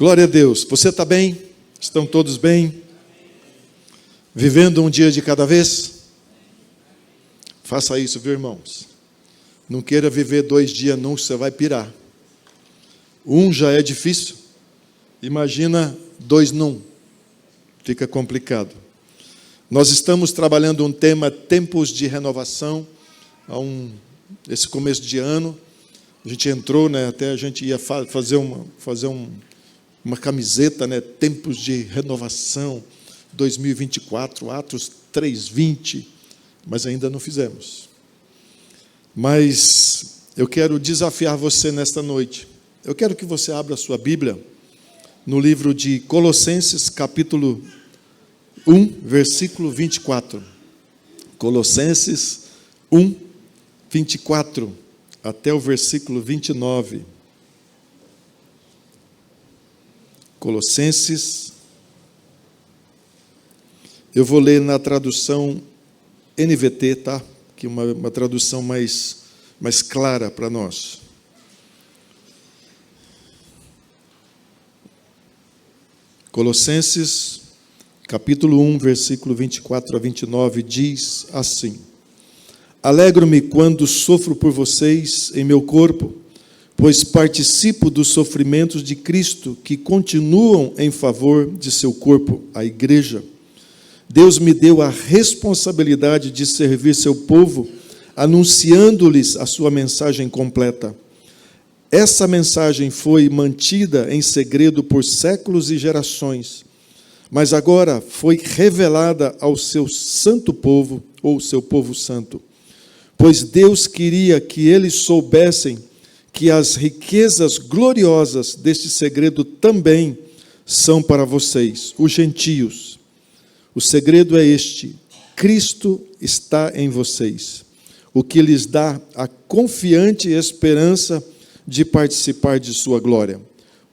Glória a Deus. Você está bem? Estão todos bem? Vivendo um dia de cada vez? Faça isso, viu, irmãos? Não queira viver 2 dias num, você vai pirar. Um já é difícil. Imagina 2 num. Fica complicado. Nós estamos trabalhando um tema, tempos de renovação, esse começo de ano. A gente entrou, até a gente ia fazer uma camiseta, tempos de renovação, 2024, Atos 3:20, mas ainda não fizemos. Mas eu quero desafiar você nesta noite. Eu quero que você abra a sua Bíblia no livro de Colossenses, capítulo 1, versículo 24. Colossenses 1, 24, até o versículo 29. Colossenses, eu vou ler na tradução NVT, tá? Que é uma tradução mais clara para nós. Colossenses, capítulo 1, versículo 24 a 29, diz assim: Alegro-me quando sofro por vocês em meu corpo, pois participo dos sofrimentos de Cristo, que continuam em favor de seu corpo, a igreja. Deus me deu a responsabilidade de servir seu povo, anunciando-lhes a sua mensagem completa. Essa mensagem foi mantida em segredo por séculos e gerações, mas agora foi revelada ao seu santo povo, ou seu povo santo. Pois Deus queria que eles soubessem que as riquezas gloriosas deste segredo também são para vocês, os gentios. O segredo é este: Cristo está em vocês, o que lhes dá a confiante esperança de participar de sua glória.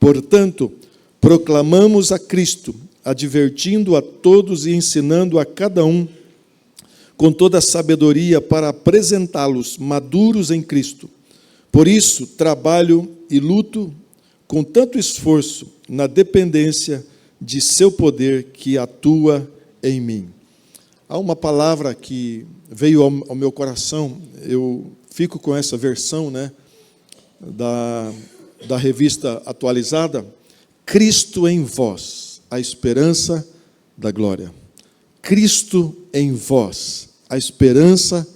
Portanto, proclamamos a Cristo, advertindo a todos e ensinando a cada um com toda a sabedoria para apresentá-los maduros em Cristo. Por isso, trabalho e luto com tanto esforço na dependência de seu poder que atua em mim. Há uma palavra que veio ao meu coração, eu fico com essa versão, da revista atualizada: Cristo em vós, a esperança da glória. Cristo em vós, a esperança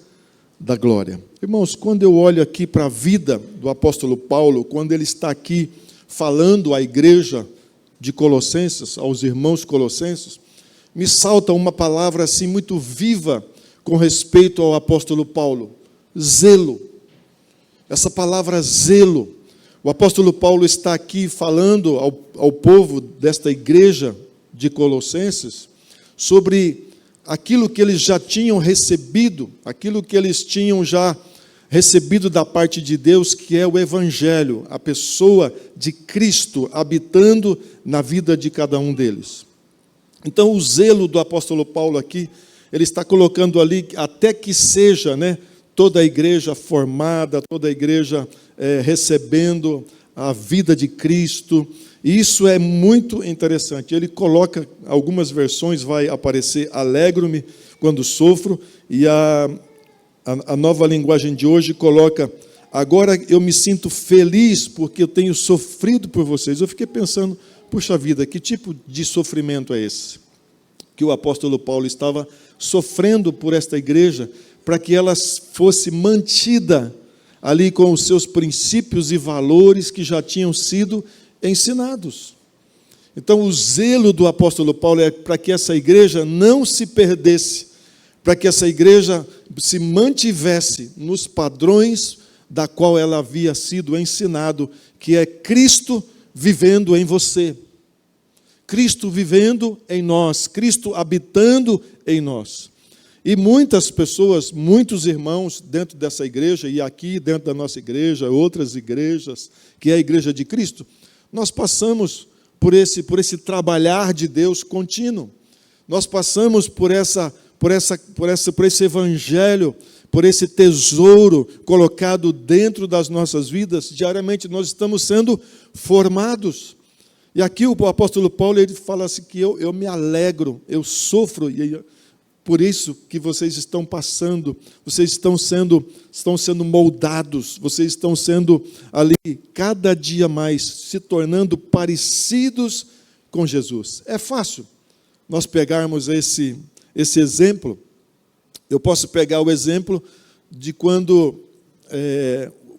da glória. Irmãos, quando eu olho aqui para a vida do apóstolo Paulo, quando ele está aqui falando à igreja de Colossenses, aos irmãos colossenses, me salta uma palavra assim muito viva com respeito ao apóstolo Paulo: zelo. Essa palavra zelo. O apóstolo Paulo está aqui falando ao povo desta igreja de Colossenses sobre aquilo que eles já tinham recebido, aquilo que eles tinham já recebido da parte de Deus, que é o Evangelho, a pessoa de Cristo habitando na vida de cada um deles. Então, o zelo do apóstolo Paulo aqui, ele está colocando ali, até que seja, toda a igreja formada, toda a igreja recebendo a vida de Cristo. E isso é muito interessante. Ele coloca, algumas versões vai aparecer: alegro-me quando sofro, e a nova linguagem de hoje coloca: agora eu me sinto feliz porque eu tenho sofrido por vocês. Eu fiquei pensando, puxa vida, que tipo de sofrimento é esse? Que o apóstolo Paulo estava sofrendo por esta igreja, para que ela fosse mantida ali com os seus princípios e valores que já tinham sido ensinados. Então, o zelo do apóstolo Paulo é para que essa igreja não se perdesse, para que essa igreja se mantivesse nos padrões da qual ela havia sido ensinado, que é Cristo vivendo em você, Cristo vivendo em nós, Cristo habitando em nós. E muitas pessoas, muitos irmãos dentro dessa igreja, e aqui dentro da nossa igreja, outras igrejas, que é a igreja de Cristo, nós passamos por esse trabalhar de Deus contínuo. Nós passamos por esse evangelho, por esse tesouro colocado dentro das nossas vidas. Diariamente nós estamos sendo formados. E aqui o apóstolo Paulo ele fala assim que eu me alegro, eu sofro, e por isso que vocês estão passando, vocês estão sendo moldados, vocês estão sendo ali cada dia mais se tornando parecidos com Jesus. É fácil nós pegarmos esse exemplo. Eu posso pegar o exemplo de quando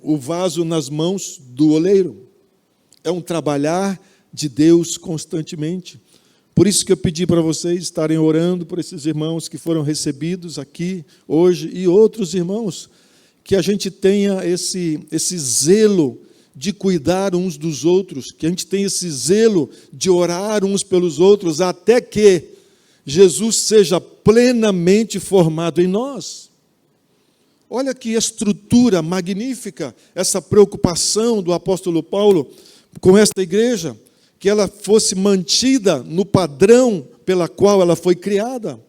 o vaso nas mãos do oleiro. É um trabalhar de Deus constantemente. Por isso que eu pedi para vocês estarem orando por esses irmãos que foram recebidos aqui hoje e outros irmãos, que a gente tenha esse zelo de cuidar uns dos outros, que a gente tenha esse zelo de orar uns pelos outros, até que Jesus seja plenamente formado em nós. Olha que estrutura magnífica, essa preocupação do apóstolo Paulo com esta igreja, que ela fosse mantida no padrão pela qual ela foi criada.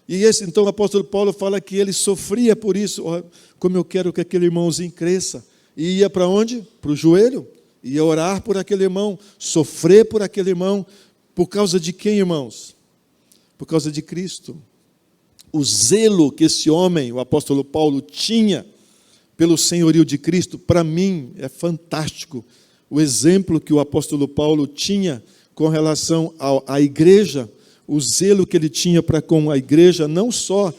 E então o apóstolo Paulo fala que ele sofria por isso. Como eu quero que aquele irmãozinho cresça. E ia para onde? Para o joelho. Ia orar por aquele irmão, sofrer por aquele irmão. Por causa de quem, irmãos? Por causa de Cristo. O zelo que esse homem, o apóstolo Paulo, tinha pelo senhorio de Cristo, para mim é fantástico. O exemplo que o apóstolo Paulo tinha com relação à igreja, o zelo que ele tinha para com a igreja, não só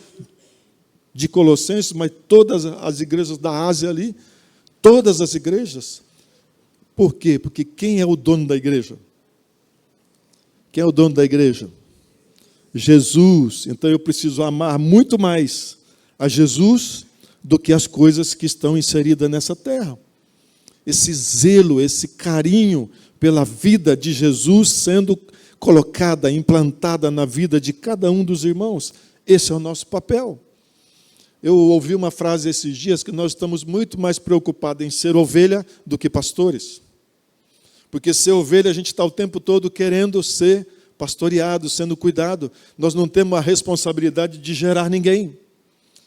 de Colossenses, mas todas as igrejas da Ásia ali, todas as igrejas. Por quê? Porque quem é o dono da igreja? Quem é o dono da igreja? Jesus. Então eu preciso amar muito mais a Jesus do que as coisas que estão inseridas nessa terra. Esse zelo, esse carinho pela vida de Jesus sendo colocada, implantada na vida de cada um dos irmãos. Esse é o nosso papel. Eu ouvi uma frase esses dias que nós estamos muito mais preocupados em ser ovelha do que pastores. Porque ser ovelha a gente está o tempo todo querendo ser pastoreado, sendo cuidado. Nós não temos a responsabilidade de gerar ninguém,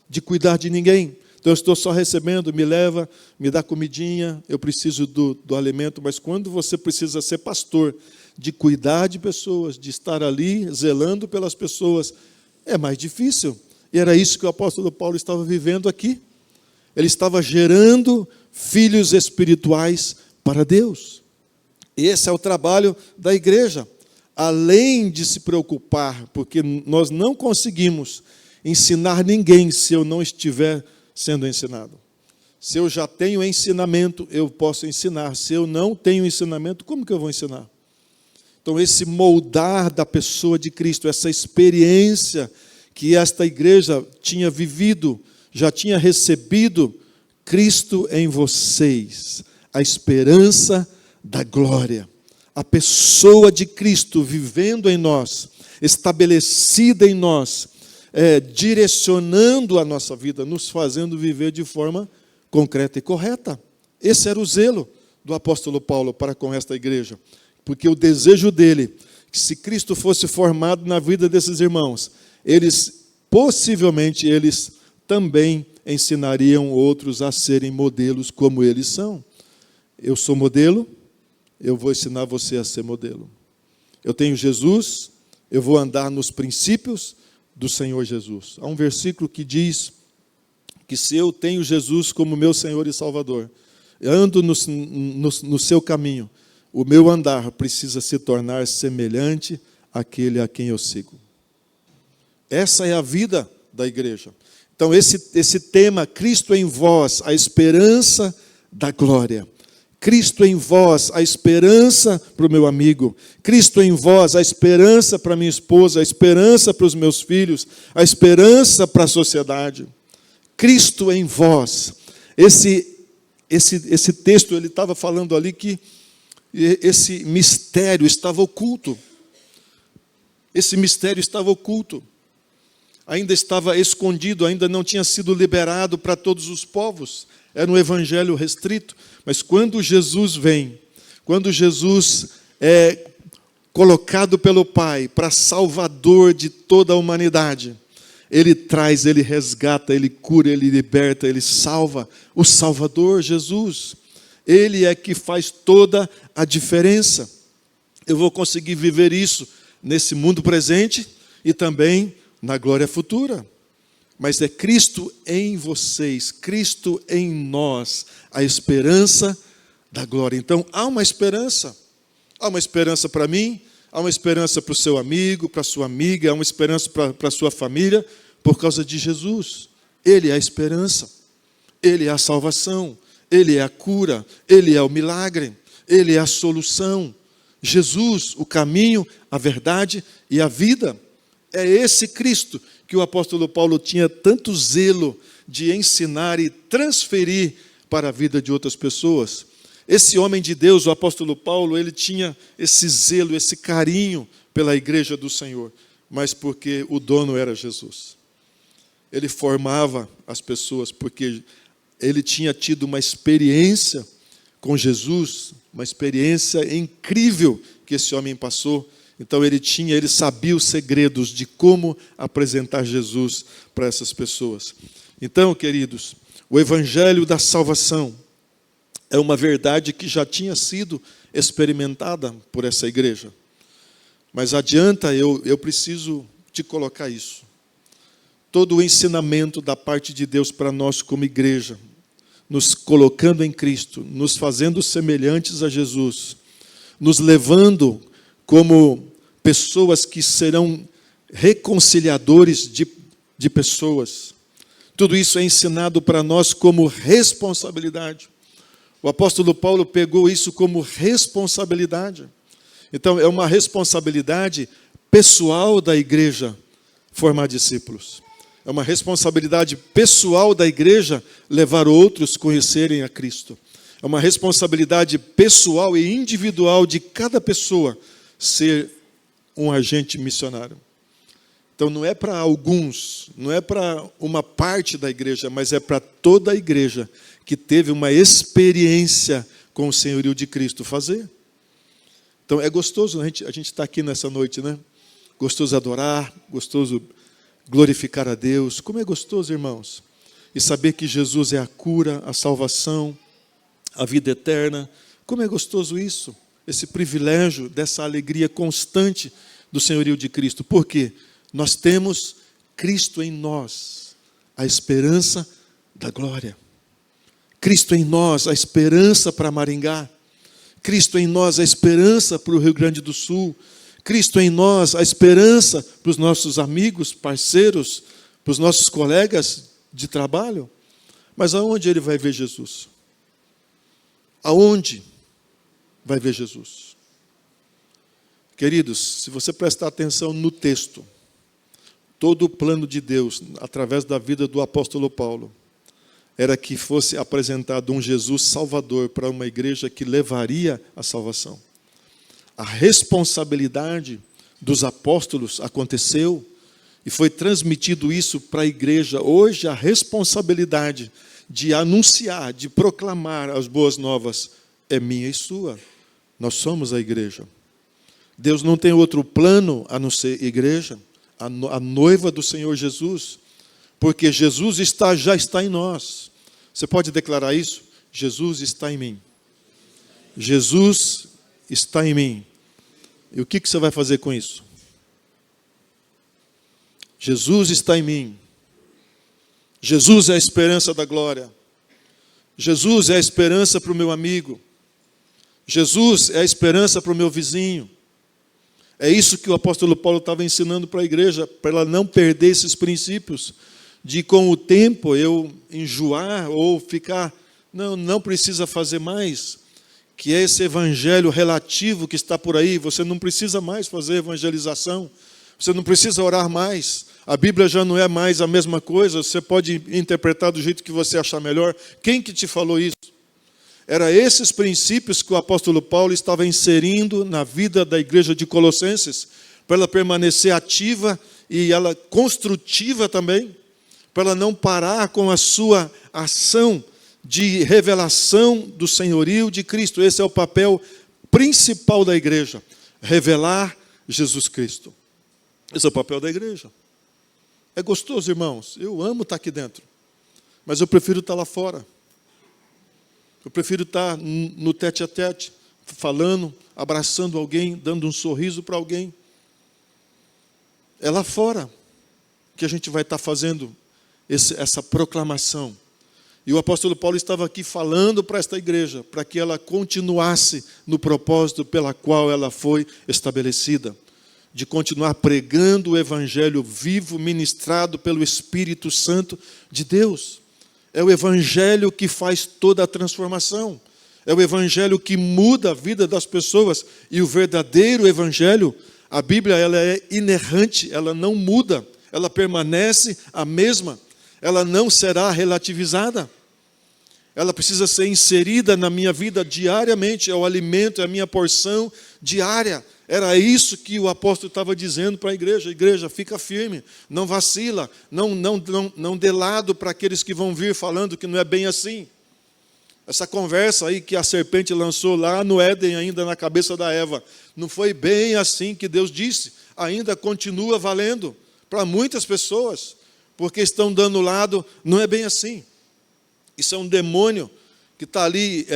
de cuidar de ninguém. Então eu estou só recebendo, me leva, me dá comidinha, eu preciso do alimento, mas quando você precisa ser pastor, de cuidar de pessoas, de estar ali zelando pelas pessoas, é mais difícil. E era isso que o apóstolo Paulo estava vivendo aqui. Ele estava gerando filhos espirituais para Deus. E esse é o trabalho da igreja. Além de se preocupar, porque nós não conseguimos ensinar ninguém se eu não estiver sendo ensinado. Se eu já tenho ensinamento, eu posso ensinar. Se eu não tenho ensinamento, como que eu vou ensinar? Então, esse moldar da pessoa de Cristo, essa experiência que esta igreja tinha vivido, já tinha recebido, Cristo em vocês, a esperança da glória. A pessoa de Cristo vivendo em nós, estabelecida em nós, direcionando a nossa vida, nos fazendo viver de forma concreta e correta. Esse era o zelo do apóstolo Paulo para com esta igreja. Porque o desejo dele, que se Cristo fosse formado na vida desses irmãos, possivelmente eles também ensinariam outros a serem modelos como eles são. Eu sou modelo, eu vou ensinar você a ser modelo. Eu tenho Jesus, eu vou andar nos princípios do Senhor Jesus. Há um versículo que diz que se eu tenho Jesus como meu Senhor e Salvador, eu ando no seu caminho, o meu andar precisa se tornar semelhante àquele a quem eu sigo. Essa é a vida da igreja. Então esse tema, Cristo em vós, a esperança da glória. Cristo em vós, a esperança para o meu amigo. Cristo em vós, a esperança para minha esposa, a esperança para os meus filhos, a esperança para a sociedade. Cristo em vós. Esse texto, ele estava falando ali que esse mistério estava oculto. Esse mistério estava oculto. Ainda estava escondido, ainda não tinha sido liberado para todos os povos. Era um evangelho restrito. Mas quando Jesus vem, quando Jesus é colocado pelo Pai para salvador de toda a humanidade, Ele traz, Ele resgata, Ele cura, Ele liberta, Ele salva. O Salvador, Jesus, Ele é que faz toda a diferença. eu vou conseguir viver isso nesse mundo presente e também na glória futura. Mas é Cristo em vocês, Cristo em nós, a esperança da glória. Então, há uma esperança. Há uma esperança para mim, há uma esperança para o seu amigo, para a sua amiga, há uma esperança para a sua família, por causa de Jesus. Ele é a esperança, Ele é a salvação, Ele é a cura, Ele é o milagre, Ele é a solução. Jesus, o caminho, a verdade e a vida. É esse Cristo que o apóstolo Paulo tinha tanto zelo de ensinar e transferir para a vida de outras pessoas. Esse homem de Deus, o apóstolo Paulo, ele tinha esse zelo, esse carinho pela igreja do Senhor, mas porque o dono era Jesus. Ele formava as pessoas porque ele tinha tido uma experiência com Jesus, uma experiência incrível que esse homem passou. Então ele sabia os segredos de como apresentar Jesus para essas pessoas. Então, queridos, o evangelho da salvação é uma verdade que já tinha sido experimentada por essa igreja. Mas adianta, eu preciso te colocar isso. Todo o ensinamento da parte de Deus para nós como igreja, nos colocando em Cristo, nos fazendo semelhantes a Jesus, nos levando como pessoas que serão reconciliadores de pessoas. Tudo isso é ensinado para nós como responsabilidade. O apóstolo Paulo pegou isso como responsabilidade. Então, é uma responsabilidade pessoal da igreja formar discípulos. É uma responsabilidade pessoal da igreja levar outros a conhecerem a Cristo. É uma responsabilidade pessoal e individual de cada pessoa ser um agente missionário. Então não é para alguns, não é para uma parte da igreja, mas é para toda a igreja que teve uma experiência com o senhorio de Cristo fazer. Então é gostoso, a gente está aqui nessa noite, né? Gostoso adorar, gostoso glorificar a Deus. Como é gostoso, irmãos, e saber que Jesus é a cura, a salvação, a vida eterna. Como é gostoso isso, esse privilégio dessa alegria constante do senhorio de Cristo. Por quê? Nós temos Cristo em nós, a esperança da glória. Cristo em nós, a esperança para Maringá. Cristo em nós, a esperança para o Rio Grande do Sul. Cristo em nós, a esperança para os nossos amigos, parceiros, para os nossos colegas de trabalho. Mas aonde ele vai ver Jesus? Aonde vai ver Jesus? Queridos, se você prestar atenção no texto, todo o plano de Deus, através da vida do apóstolo Paulo, era que fosse apresentado um Jesus salvador para uma igreja que levaria a salvação. A responsabilidade dos apóstolos aconteceu e foi transmitido isso para a igreja. Hoje, a responsabilidade de anunciar, de proclamar as boas novas é minha e sua. Nós somos a igreja. Deus não tem outro plano a não ser igreja, a noiva do Senhor Jesus, porque Jesus já está em nós. Você pode declarar isso? Jesus está em mim. Jesus está em mim. E o que você vai fazer com isso? Jesus está em mim. Jesus é a esperança da glória. Jesus é a esperança para o meu amigo. Jesus é a esperança para o meu vizinho. É isso que o apóstolo Paulo estava ensinando para a igreja, para ela não perder esses princípios, de com o tempo eu enjoar ou ficar, não precisa fazer mais, que é esse evangelho relativo que está por aí. Você não precisa mais fazer evangelização, você não precisa orar mais, a Bíblia já não é mais a mesma coisa, você pode interpretar do jeito que você achar melhor. Quem que te falou isso? Era esses princípios que o apóstolo Paulo estava inserindo na vida da igreja de Colossenses, para ela permanecer ativa e ela construtiva também, para ela não parar com a sua ação de revelação do senhorio de Cristo. Esse é o papel principal da igreja, revelar Jesus Cristo. Esse é o papel da igreja. É gostoso, irmãos, eu amo estar aqui dentro, mas eu prefiro estar lá fora. Eu prefiro estar no tete-a-tete, falando, abraçando alguém, dando um sorriso para alguém. É lá fora que a gente vai estar fazendo essa proclamação. E o apóstolo Paulo estava aqui falando para esta igreja, para que ela continuasse no propósito pela qual ela foi estabelecida, de continuar pregando o evangelho vivo, ministrado pelo Espírito Santo de Deus. É o evangelho que faz toda a transformação. É o evangelho que muda a vida das pessoas. E o verdadeiro evangelho, a Bíblia, ela é inerrante, ela não muda, ela permanece a mesma, ela não será relativizada. Ela precisa ser inserida na minha vida diariamente, é o alimento, é a minha porção diária. Era isso que o apóstolo estava dizendo para a igreja. Igreja, fica firme, não vacila, não dê lado para aqueles que vão vir falando que não é bem assim. Essa conversa aí que a serpente lançou lá no Éden, ainda na cabeça da Eva, não foi bem assim que Deus disse, ainda continua valendo para muitas pessoas, porque estão dando lado, não é bem assim. Isso é um demônio que está ali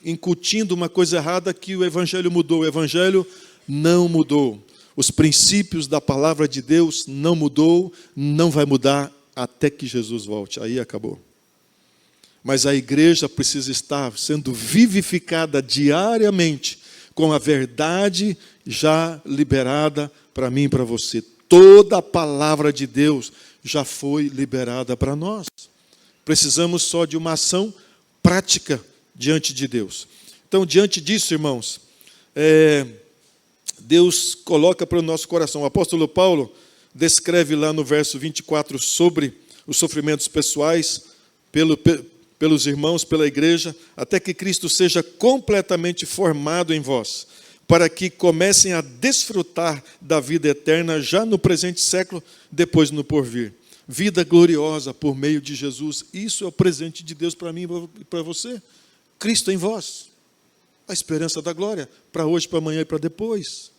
incutindo uma coisa errada, que o evangelho mudou. O evangelho não mudou. Os princípios da palavra de Deus não mudou, não vai mudar até que Jesus volte. Aí acabou. Mas a igreja precisa estar sendo vivificada diariamente com a verdade já liberada para mim e para você. Toda a palavra de Deus já foi liberada para nós. Precisamos só de uma ação prática diante de Deus. Então, diante disso, irmãos, Deus coloca para o nosso coração. O apóstolo Paulo descreve lá no verso 24 sobre os sofrimentos pessoais pelos irmãos, pela igreja, até que Cristo seja completamente formado em vós, para que comecem a desfrutar da vida eterna já no presente século, depois no porvir. Vida gloriosa por meio de Jesus. Isso é o presente de Deus para mim e para você. Cristo em vós. A esperança da glória, para hoje, para amanhã e para depois.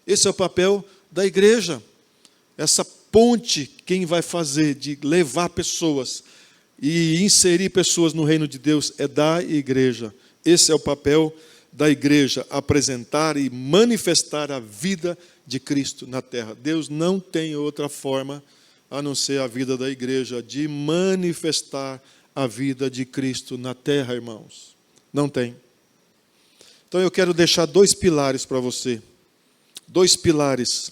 Esse é o papel da igreja. Essa ponte, quem vai fazer de levar pessoas e inserir pessoas no reino de Deus é da igreja. Esse é o papel da igreja, apresentar e manifestar a vida de Cristo na terra. Deus não tem outra forma a não ser a vida da igreja, de manifestar a vida de Cristo na terra, irmãos. Não tem. Então eu quero deixar 2 pilares para você. 2 pilares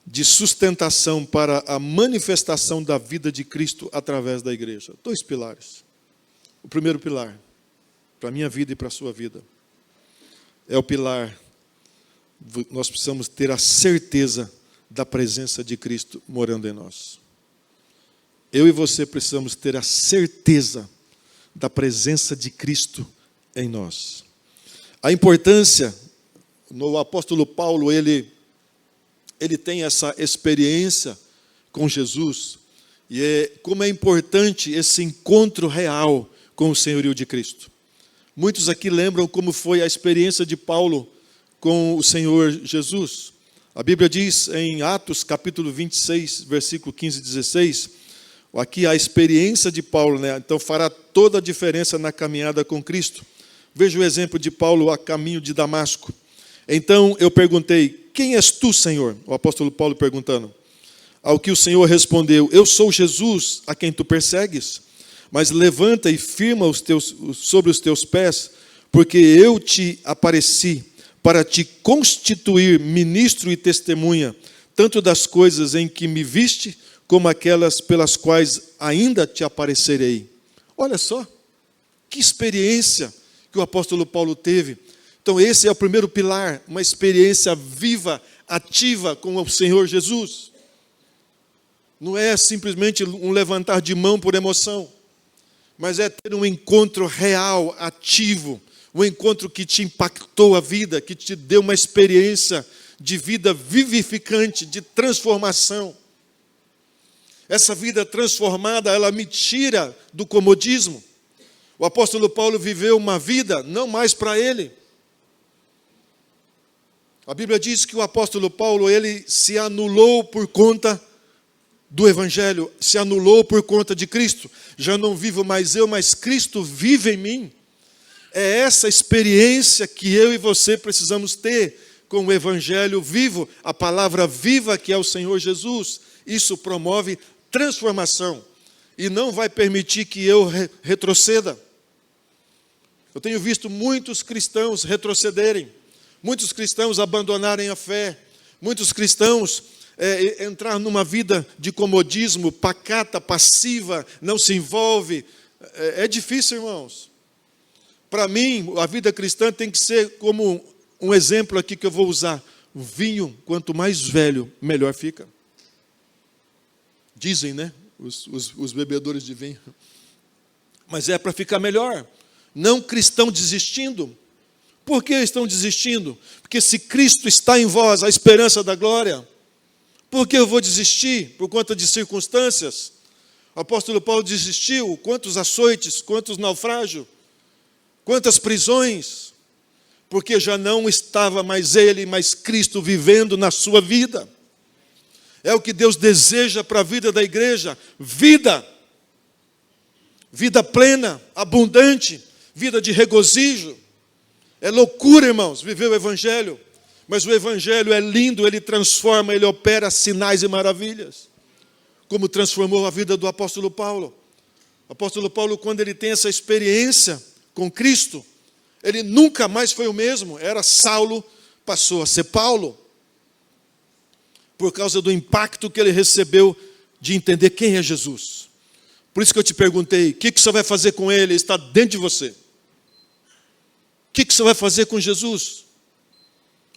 de sustentação para a manifestação da vida de Cristo através da igreja. 2 pilares. O primeiro pilar, para a minha vida e para a sua vida, é o pilar, nós precisamos ter a certeza da presença de Cristo morando em nós. Eu e você precisamos ter a certeza da presença de Cristo em nós. A importância, no apóstolo Paulo, ele tem essa experiência com Jesus, e como é importante esse encontro real com o senhorio de Cristo. Muitos aqui lembram como foi a experiência de Paulo com o Senhor Jesus. A Bíblia diz em Atos, capítulo 26, versículo 15 e 16, aqui a experiência de Paulo, né? Então fará toda a diferença na caminhada com Cristo. Veja o exemplo de Paulo a caminho de Damasco. Então eu perguntei, quem és tu, Senhor? O apóstolo Paulo perguntando. Ao que o Senhor respondeu, eu sou Jesus, a quem tu persegues. Mas levanta e firma sobre os teus pés, porque eu te apareci para te constituir ministro e testemunha, tanto das coisas em que me viste, como aquelas pelas quais ainda te aparecerei. Olha só, que experiência que o apóstolo Paulo teve. Então esse é o primeiro pilar, uma experiência viva, ativa com o Senhor Jesus. Não é simplesmente um levantar de mão por emoção, mas é ter um encontro real, ativo, um encontro que te impactou a vida, que te deu uma experiência de vida vivificante, de transformação. Essa vida transformada, ela me tira do comodismo. O apóstolo Paulo viveu uma vida não mais para ele. A Bíblia diz que o apóstolo Paulo, ele se anulou por conta do Evangelho, se anulou por conta de Cristo. Já não vivo mais eu, mas Cristo vive em mim. É essa experiência que eu e você precisamos ter com o Evangelho vivo, a palavra viva que é o Senhor Jesus. Isso promove transformação e não vai permitir que eu retroceda. Eu tenho visto muitos cristãos retrocederem, muitos cristãos abandonarem a fé, muitos cristãos entrar numa vida de comodismo, pacata, passiva, não se envolve. É difícil, irmãos. Para mim, a vida cristã tem que ser como um exemplo aqui que eu vou usar. O vinho, quanto mais velho, melhor fica. Dizem, né? Os bebedores de vinho. Mas é para ficar melhor. Não cristão desistindo. Por que estão desistindo? Porque se Cristo está em vós, a esperança da glória, por que eu vou desistir? Por conta de circunstâncias? O apóstolo Paulo desistiu. Quantos açoites, quantos naufrágios, quantas prisões? Porque já não estava mais ele, mas Cristo vivendo na sua vida. É o que Deus deseja para a vida da igreja. Vida. Vida plena, abundante, vida de regozijo. É loucura, irmãos, viver o Evangelho. Mas o Evangelho é lindo, ele transforma, ele opera sinais e maravilhas. Como transformou a vida do apóstolo Paulo. O apóstolo Paulo, quando ele tem essa experiência com Cristo, ele nunca mais foi o mesmo. Era Saulo, passou a ser Paulo. Por causa do impacto que ele recebeu de entender quem é Jesus. Por isso que eu te perguntei, o que você vai fazer com ele? Ele está dentro de você. O que você vai fazer com Jesus?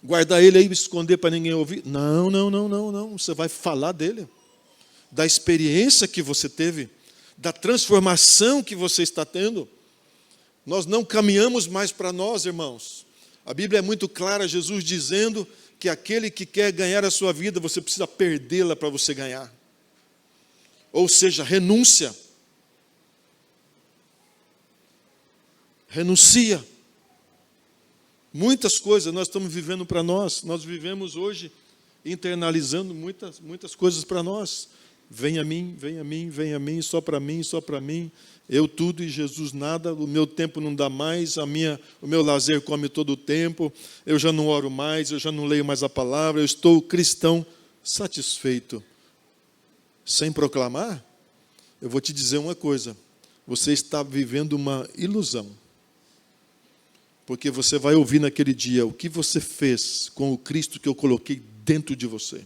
Guardar ele aí e esconder para ninguém ouvir? Não. Você vai falar dele. Da experiência que você teve. Da transformação que você está tendo. Nós não caminhamos mais para nós, irmãos. A Bíblia é muito clara, Jesus dizendo que aquele que quer ganhar a sua vida, você precisa perdê-la para você ganhar. Ou seja, renúncia. Renuncia. Muitas coisas nós estamos vivendo para nós. Nós vivemos hoje internalizando muitas coisas para nós. Vem a mim, só para mim. Eu tudo e Jesus nada, o meu tempo não dá mais, o meu lazer come todo o tempo, eu já não oro mais, eu já não leio mais a palavra, eu estou cristão satisfeito. Sem proclamar, eu vou te dizer uma coisa, você está vivendo uma ilusão. Porque você vai ouvir naquele dia o que você fez com o Cristo que eu coloquei dentro de você.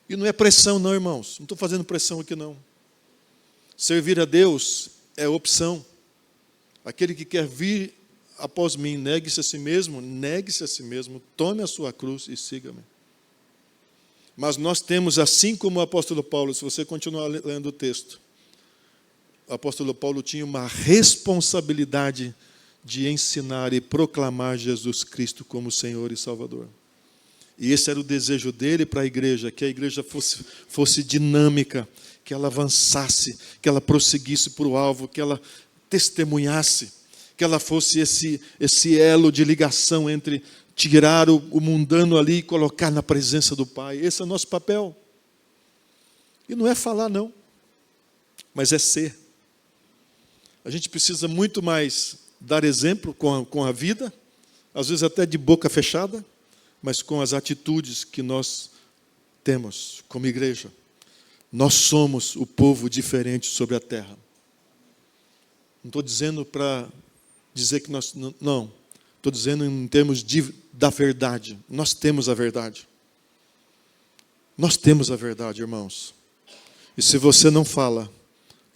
E não é pressão não, irmãos, não estou fazendo pressão aqui não. Servir a Deus é opção. Aquele que quer vir após mim, negue-se a si mesmo, tome a sua cruz e siga-me. Mas nós temos, assim como o apóstolo Paulo, se você continuar lendo o texto, o apóstolo Paulo tinha uma responsabilidade de ensinar e proclamar Jesus Cristo como Senhor e Salvador. E esse era o desejo dele para a igreja, que a igreja fosse dinâmica, que ela avançasse, que ela prosseguisse para o alvo, que ela testemunhasse, que ela fosse esse elo de ligação entre tirar o mundano ali e colocar na presença do Pai. Esse é o nosso papel. E não é falar não, mas é ser. A gente precisa muito mais dar exemplo com a vida, às vezes até de boca fechada, mas com as atitudes que nós temos como igreja. Nós somos o povo diferente sobre a terra. Não estou dizendo para dizer que nós... Não. Estou dizendo em termos da verdade. Nós temos a verdade. Nós temos a verdade, irmãos. E se você não fala,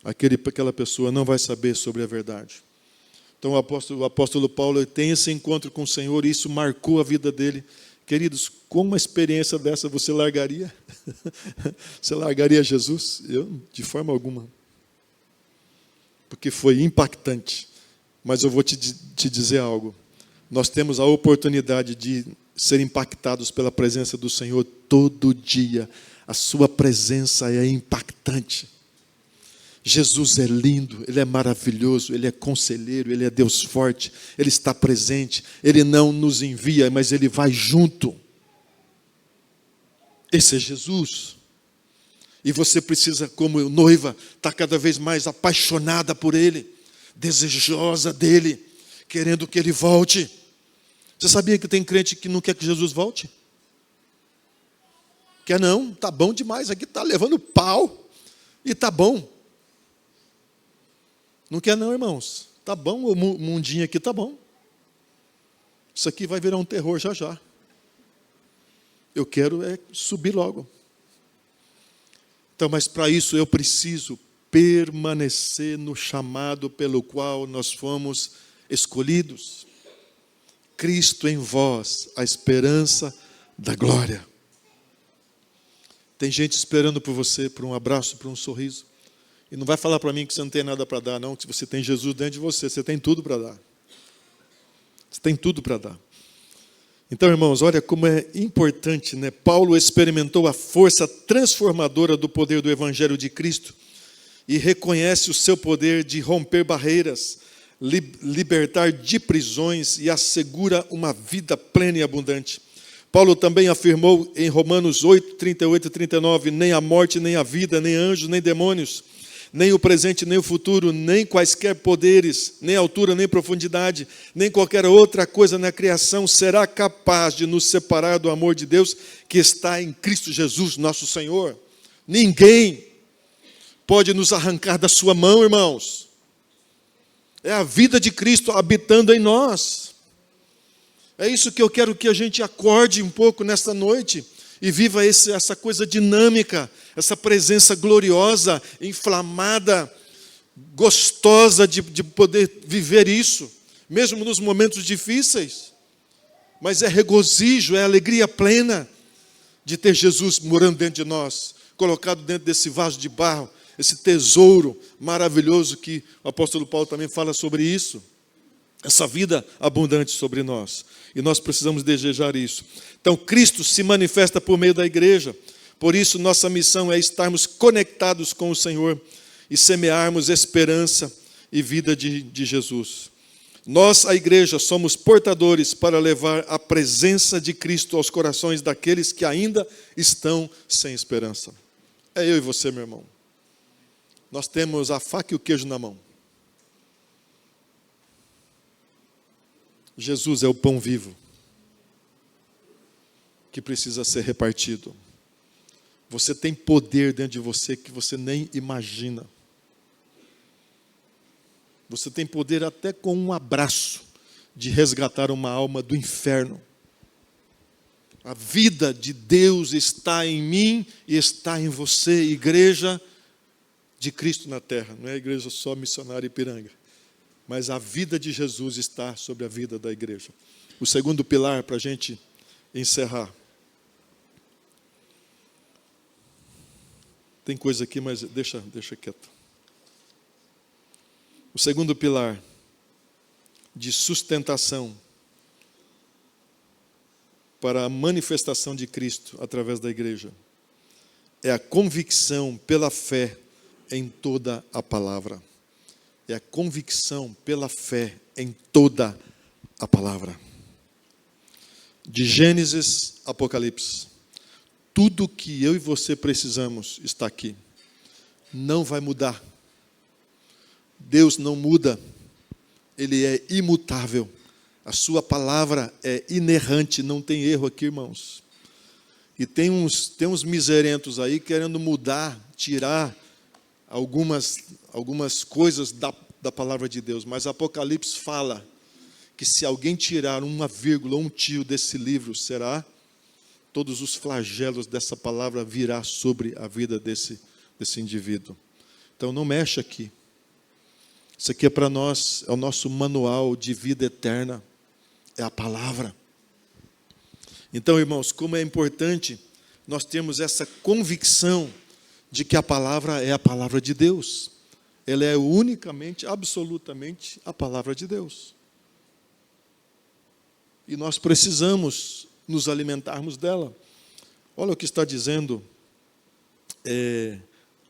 aquela pessoa não vai saber sobre a verdade. Então o apóstolo Paulo tem esse encontro com o Senhor e isso marcou a vida dele. Queridos, com uma experiência dessa você largaria? Você largaria Jesus? Eu, de forma alguma. Porque foi impactante. Mas eu vou te dizer algo. Nós temos a oportunidade de ser impactados pela presença do Senhor todo dia. A sua presença é impactante. Jesus é lindo, Ele é maravilhoso, Ele é conselheiro, Ele é Deus forte, Ele está presente, Ele não nos envia, mas Ele vai junto. Esse é Jesus. E você precisa, como noiva, estar cada vez mais apaixonada por Ele, desejosa dele, querendo que ele volte. Você sabia que tem crente que não quer que Jesus volte? Quer não, tá bom demais, aqui tá levando pau e tá bom. Não quer não, irmãos. Tá bom, o mundinho aqui tá bom. Isso aqui vai virar um terror já já. Eu quero é subir logo. Então, mas para isso eu preciso permanecer no chamado pelo qual nós fomos escolhidos. Cristo em vós, a esperança da glória. Tem gente esperando por você, por um abraço, por um sorriso. E não vai falar para mim que você não tem nada para dar, não. Que você tem Jesus dentro de você, você tem tudo para dar. Você tem tudo para dar. Então, irmãos, olha como é importante, né? Paulo experimentou a força transformadora do poder do Evangelho de Cristo e reconhece o seu poder de romper barreiras, libertar de prisões e assegura uma vida plena e abundante. Paulo também afirmou em Romanos 8, 38 e 39, nem a morte, nem a vida, nem anjos, nem demônios, nem o presente, nem o futuro, nem quaisquer poderes, nem altura, nem profundidade, nem qualquer outra coisa na criação será capaz de nos separar do amor de Deus que está em Cristo Jesus, nosso Senhor. Ninguém pode nos arrancar da sua mão, irmãos. É a vida de Cristo habitando em nós. É isso que eu quero que a gente acorde um pouco nesta noite e viva essa coisa dinâmica, essa presença gloriosa, inflamada, gostosa de poder viver isso, mesmo nos momentos difíceis. Mas é regozijo, é alegria plena de ter Jesus morando dentro de nós, colocado dentro desse vaso de barro, esse tesouro maravilhoso que o apóstolo Paulo também fala sobre isso. Essa vida abundante sobre nós. E nós precisamos desejar isso. Então, Cristo se manifesta por meio da igreja. Por isso, nossa missão é estarmos conectados com o Senhor e semearmos esperança e vida de Jesus. Nós, a igreja, somos portadores para levar a presença de Cristo aos corações daqueles que ainda estão sem esperança. É eu e você, meu irmão. Nós temos a faca e o queijo na mão. Jesus é o pão vivo que precisa ser repartido. Você tem poder dentro de você que você nem imagina. Você tem poder até com um abraço de resgatar uma alma do inferno. A vida de Deus está em mim e está em você, igreja de Cristo na terra. Não é a igreja só missionária Ipiranga. Mas a vida de Jesus está sobre a vida da igreja. O segundo pilar, para a gente encerrar. Tem coisa aqui, mas deixa quieto. O segundo pilar de sustentação para a manifestação de Cristo através da igreja é a convicção pela fé em toda a palavra. É a convicção pela fé em toda a palavra. De Gênesis a Apocalipse, tudo que eu e você precisamos está aqui. Não vai mudar. Deus não muda. Ele é imutável. A sua palavra é inerrante, não tem erro aqui, irmãos. E tem uns miserentos aí querendo mudar, tirar algumas coisas da palavra de Deus, mas Apocalipse fala que se alguém tirar uma vírgula ou um tio desse livro, todos os flagelos dessa palavra virá sobre a vida desse indivíduo. Então não mexe aqui. Isso aqui é para nós, é o nosso manual de vida eterna, é a palavra. Então, irmãos, como é importante nós termos essa convicção de que a palavra é a palavra de Deus. Ela é unicamente, absolutamente a palavra de Deus. E nós precisamos nos alimentarmos dela. Olha o que está dizendo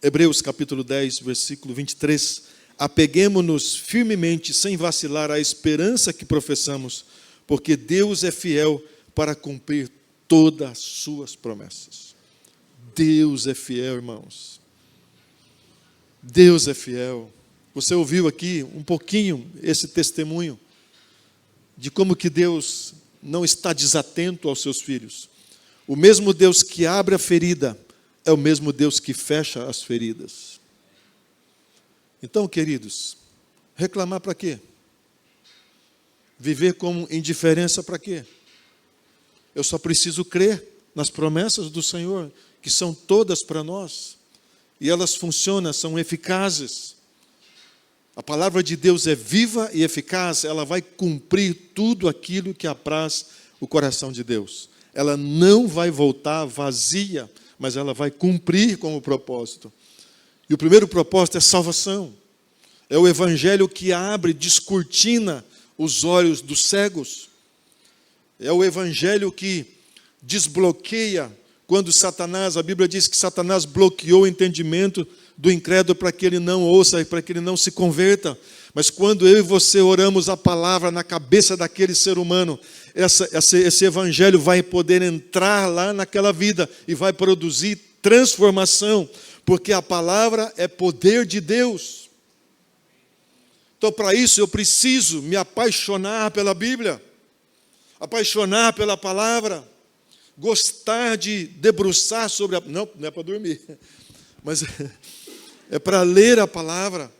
Hebreus capítulo 10, versículo 23. Apeguemo-nos firmemente, sem vacilar, à esperança que professamos, porque Deus é fiel para cumprir todas as suas promessas. Deus é fiel, irmãos. Deus é fiel. Você ouviu aqui um pouquinho esse testemunho de como que Deus não está desatento aos seus filhos. O mesmo Deus que abre a ferida é o mesmo Deus que fecha as feridas. Então, queridos, reclamar para quê? Viver com indiferença para quê? Eu só preciso crer nas promessas do Senhor, que são todas para nós. E elas funcionam, são eficazes. A palavra de Deus é viva e eficaz, ela vai cumprir tudo aquilo que apraz o coração de Deus. Ela não vai voltar vazia, mas ela vai cumprir com o propósito. E o primeiro propósito é salvação. É o evangelho que abre, descortina os olhos dos cegos. É o evangelho que desbloqueia quando Satanás, a Bíblia diz que Satanás bloqueou o entendimento do incrédulo para que ele não ouça e para que ele não se converta. Mas quando eu e você oramos a palavra na cabeça daquele ser humano, esse evangelho vai poder entrar lá naquela vida e vai produzir transformação, porque a palavra é poder de Deus. Então, para isso, eu preciso me apaixonar pela Bíblia, apaixonar pela palavra, gostar de debruçar sobre a... Não é para dormir, mas é para ler a palavra,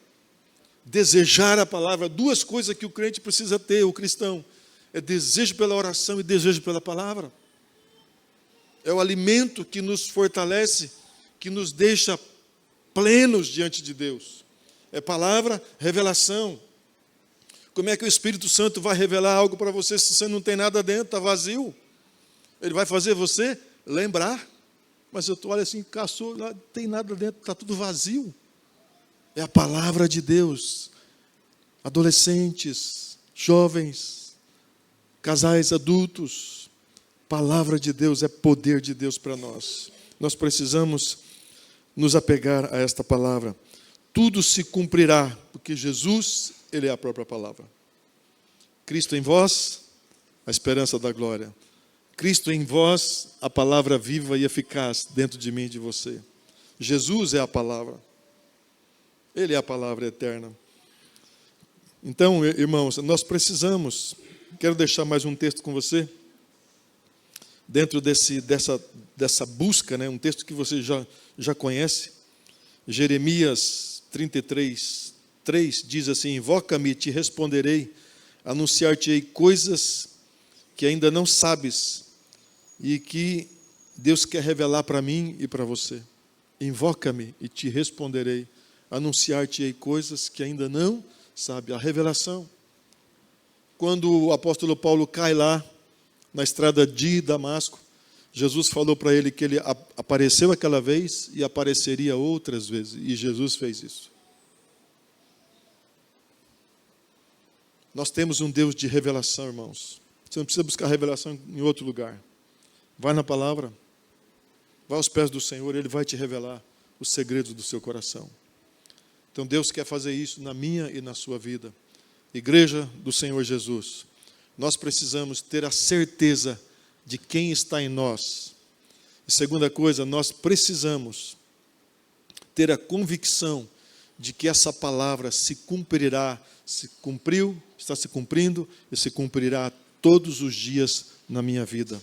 desejar a palavra. Duas coisas que o crente precisa ter, o cristão, é desejo pela oração e desejo pela palavra. É o alimento que nos fortalece, que nos deixa plenos diante de Deus. É palavra, revelação. Como é que o Espírito Santo vai revelar algo para você se você não tem nada dentro, está vazio? Ele vai fazer você lembrar. Mas eu olho assim, caçou, não tem nada dentro, está tudo vazio. É a palavra de Deus. Adolescentes, jovens, casais adultos, palavra de Deus é poder de Deus para nós. Nós precisamos nos apegar a esta palavra. Tudo se cumprirá, porque Jesus, Ele é a própria palavra. Cristo em vós, a esperança da glória. Cristo em vós, a palavra viva e eficaz dentro de mim e de você. Jesus é a palavra. Ele é a palavra eterna. Então, irmãos, nós precisamos, quero deixar mais um texto com você, dentro dessa busca, né, um texto que você já conhece, Jeremias 33, 3, diz assim: invoca-me e te responderei, anunciar-te-ei coisas que ainda não sabes e que Deus quer revelar para mim e para você. Invoca-me e te responderei, anunciar-te-ei coisas que ainda não sabe. A revelação. Quando o apóstolo Paulo cai lá na estrada de Damasco, Jesus falou para ele que ele apareceu aquela vez e apareceria outras vezes, e Jesus fez isso. Nós temos um Deus de revelação, irmãos. Você não precisa buscar revelação em outro lugar. Vai na palavra, vai aos pés do Senhor, Ele vai te revelar os segredos do seu coração. Então Deus quer fazer isso na minha e na sua vida. Igreja do Senhor Jesus, nós precisamos ter a certeza de quem está em nós. E segunda coisa, nós precisamos ter a convicção de que essa palavra se cumprirá, se cumpriu, está se cumprindo e se cumprirá todos os dias na minha vida.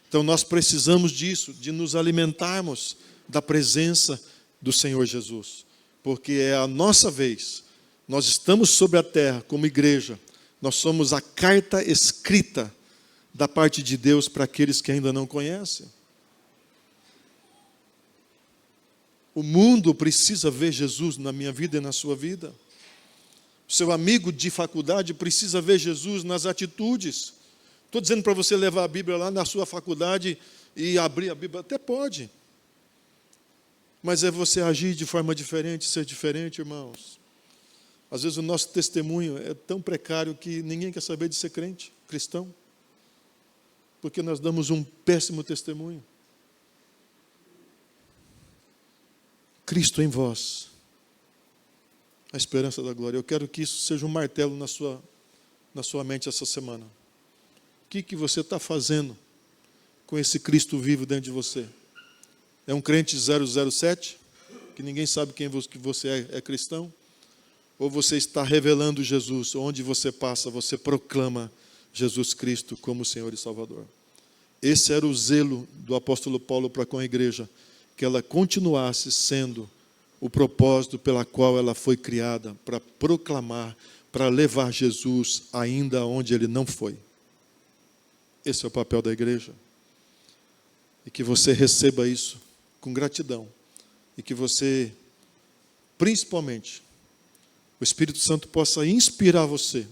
Então nós precisamos disso, de nos alimentarmos da presença do Senhor Jesus, porque é a nossa vez. Nós estamos sobre a terra como igreja, nós somos a carta escrita da parte de Deus para aqueles que ainda não conhecem. O mundo precisa ver Jesus na minha vida e na sua vida. O seu amigo de faculdade precisa ver Jesus nas atitudes. Estou dizendo para você levar a Bíblia lá na sua faculdade e abrir a Bíblia, até pode. Mas é você agir de forma diferente, ser diferente, irmãos. Às vezes o nosso testemunho é tão precário que ninguém quer saber de ser crente, cristão. Porque nós damos um péssimo testemunho. Cristo em vós, a esperança da glória. Eu quero que isso seja um martelo na sua mente essa semana. O que você está fazendo com esse Cristo vivo dentro de você? É um crente 007, que ninguém sabe que você é cristão? ou você está revelando Jesus. Onde você passa, você proclama Jesus Cristo como Senhor e Salvador. Esse era o zelo do apóstolo Paulo para com a igreja, que ela continuasse sendo o propósito pela qual ela foi criada, para proclamar, para levar Jesus ainda onde ele não foi. Esse é o papel da igreja. E que você receba isso com gratidão. E que você, principalmente, o Espírito Santo possa inspirar você.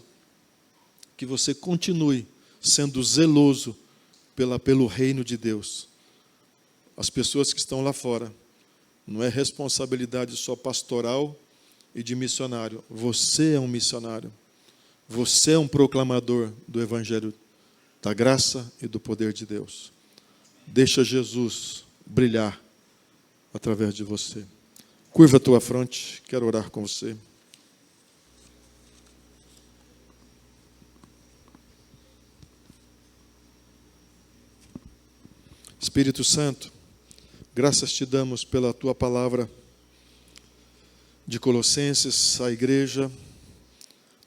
Que você continue sendo zeloso pelo reino de Deus. As pessoas que estão lá fora, não é responsabilidade só pastoral e de missionário. Você é um missionário. Você é um proclamador do Evangelho da graça e do poder de Deus. Deixa Jesus brilhar através de você. Curva a tua fronte, quero orar com você. Espírito Santo, graças te damos pela tua palavra de Colossenses, a igreja.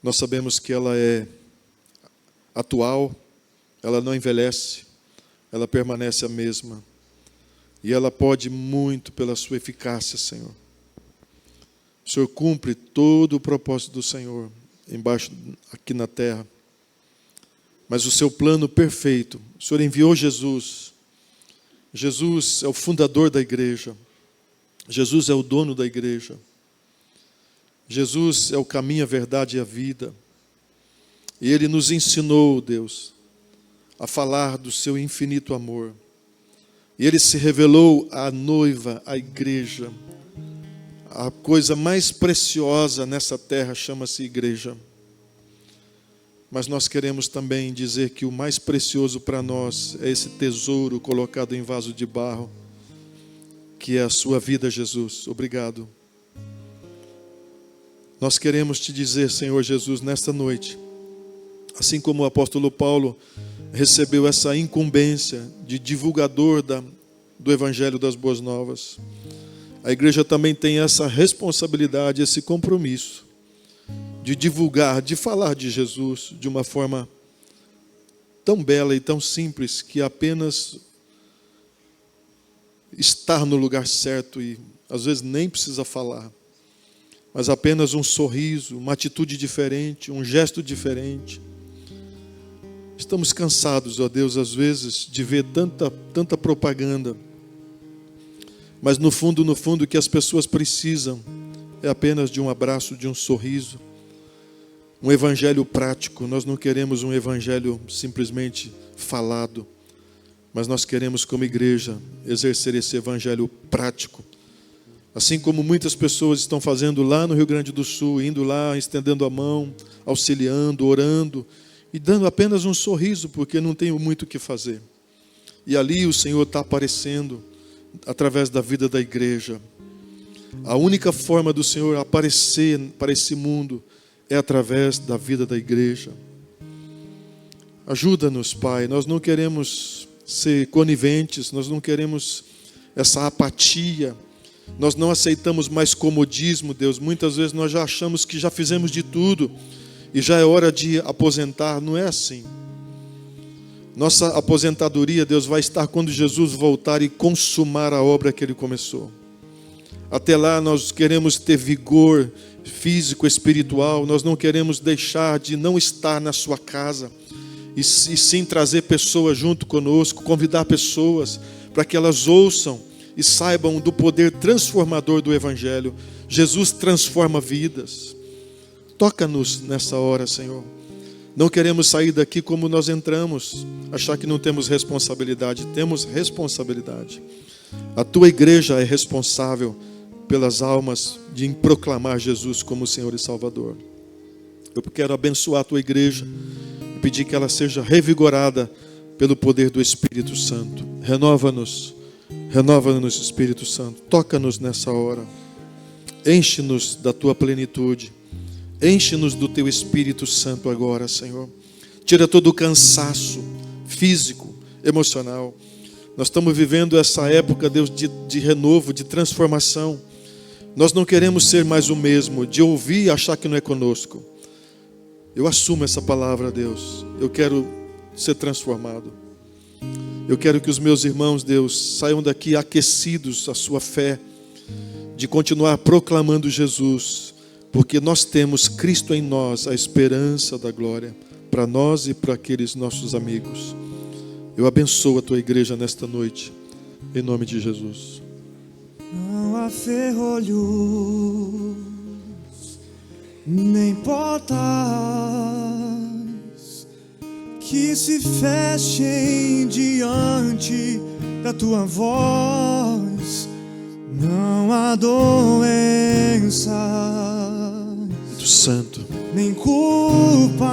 Nós sabemos que ela é atual, ela não envelhece, ela permanece a mesma. E ela pode muito pela sua eficácia, Senhor. O Senhor cumpre todo o propósito do Senhor embaixo, aqui na terra. Mas o seu plano perfeito, o Senhor enviou Jesus. Jesus é o fundador da igreja. Jesus é o dono da igreja. Jesus é o caminho, a verdade e a vida. E Ele nos ensinou, Deus, a falar do seu infinito amor. E Ele se revelou à noiva, à igreja. A coisa mais preciosa nessa terra chama-se igreja. Mas nós queremos também dizer que o mais precioso para nós é esse tesouro colocado em vaso de barro, que é a sua vida, Jesus. Obrigado. Nós queremos te dizer, Senhor Jesus, nesta noite, assim como o apóstolo Paulo recebeu essa incumbência de divulgador do Evangelho das Boas Novas, a igreja também tem essa responsabilidade, esse compromisso de divulgar, de falar de Jesus de uma forma tão bela e tão simples, que apenas estar no lugar certo e às vezes nem precisa falar, mas apenas um sorriso, uma atitude diferente, um gesto diferente. Estamos cansados, ó Deus, às vezes de ver tanta propaganda, mas no fundo, o que as pessoas precisam é apenas de um abraço, de um sorriso, um evangelho prático. Nós não queremos um evangelho simplesmente falado, mas nós queremos, como igreja, exercer esse evangelho prático. Assim como muitas pessoas estão fazendo lá no Rio Grande do Sul, indo lá, estendendo a mão, auxiliando, orando, e dando apenas um sorriso, porque não tem muito o que fazer. E ali o Senhor está aparecendo através da vida da igreja. A única forma do Senhor aparecer para esse mundo é através da vida da igreja. Ajuda-nos, Pai. Nós não queremos ser coniventes, nós não queremos essa apatia. Nós não aceitamos mais comodismo, Deus. Muitas vezes nós já achamos que já fizemos de tudo e já é hora de aposentar. Não é assim. Nossa aposentadoria, Deus, vai estar quando Jesus voltar e consumar a obra que Ele começou. Até lá nós queremos ter vigor físico, espiritual. Nós não queremos deixar de não estar na sua casa e sim trazer pessoas junto conosco, convidar pessoas para que elas ouçam e saibam do poder transformador do Evangelho. Jesus transforma vidas. Toca-nos nessa hora, Senhor. Não queremos sair daqui como nós entramos, achar que não temos responsabilidade. Temos responsabilidade. A tua igreja é responsável pelas almas de proclamar Jesus como Senhor e Salvador. Eu quero abençoar a tua igreja e pedir que ela seja revigorada pelo poder do Espírito Santo. Renova-nos, Espírito Santo. Toca-nos nessa hora. Enche-nos da tua plenitude. Enche-nos do teu Espírito Santo agora, Senhor. Tira todo o cansaço físico, emocional. Nós estamos vivendo essa época, Deus, de renovo, de transformação. Nós não queremos ser mais o mesmo, de ouvir e achar que não é conosco. Eu assumo essa palavra, Deus. Eu quero ser transformado. Eu quero que os meus irmãos, Deus, saiam daqui aquecidos à sua fé, de continuar proclamando Jesus, porque nós temos Cristo em nós, a esperança da glória, para nós e para aqueles nossos amigos. Eu abençoo a tua igreja nesta noite, em nome de Jesus. Não há ferrolhos, nem portais que se fechem diante da tua voz. Não há doença, Santo, nem culpa